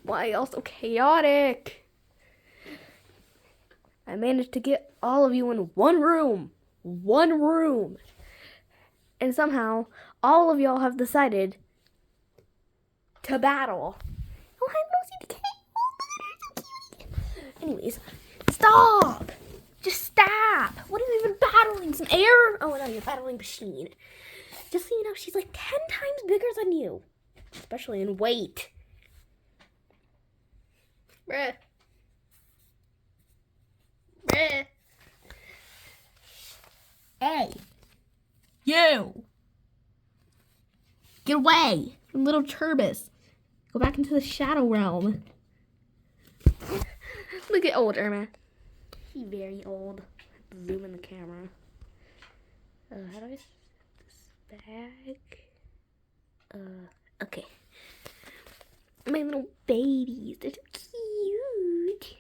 Why y'all so chaotic? I managed to get all of you in one room. One room. And somehow, all of y'all have decided to battle. Oh, I have no CDK. Anyways, stop. Just stop. What are you even battling? Some air? Oh, no, you're battling Machine. Just so you know, she's like 10 times bigger than you. Especially in weight. Bruh. Bruh. Hey. You. Get away from little Turbis. Go back into the shadow realm. Look at old Irma. She's very old. Zoom in the camera. How do I set this back? Okay. My little babies. They're so cute.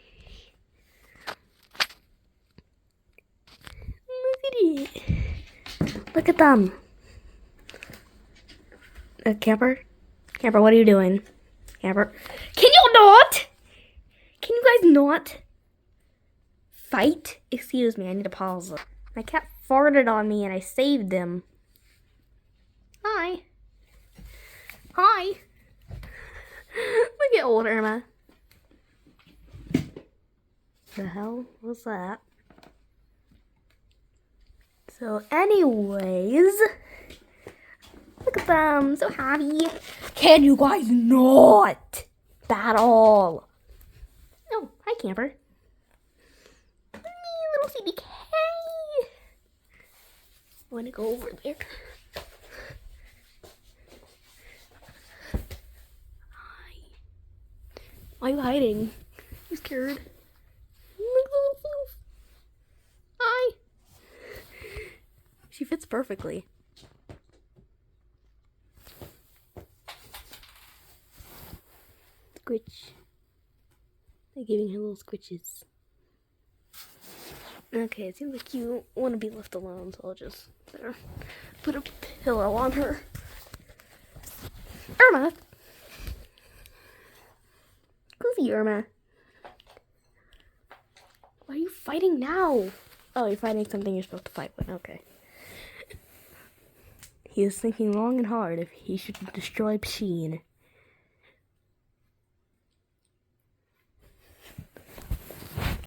Look at it. Look at them. Camper? Camper, what are you doing? Camper. Can you not? Can you guys not fight? Excuse me, I need to pause. My cat farted on me and I saved him. Hi. Hi. Look at old Irma. The hell was that? So anyways, look at them, so happy. Can you guys not battle? Oh, hi camper. Me, little CBK. I want to go over there. Hi. Why are you hiding? You scared? Look at the little floof. Hi. She fits perfectly. Squitch. They're giving her little squitches. Okay, it seems like you want to be left alone, so I'll just put a pillow on her. Irma! Goofy Irma. Why are you fighting now? Oh, you're fighting something you're supposed to fight with. Okay. He is thinking long and hard if he should destroy Psheen.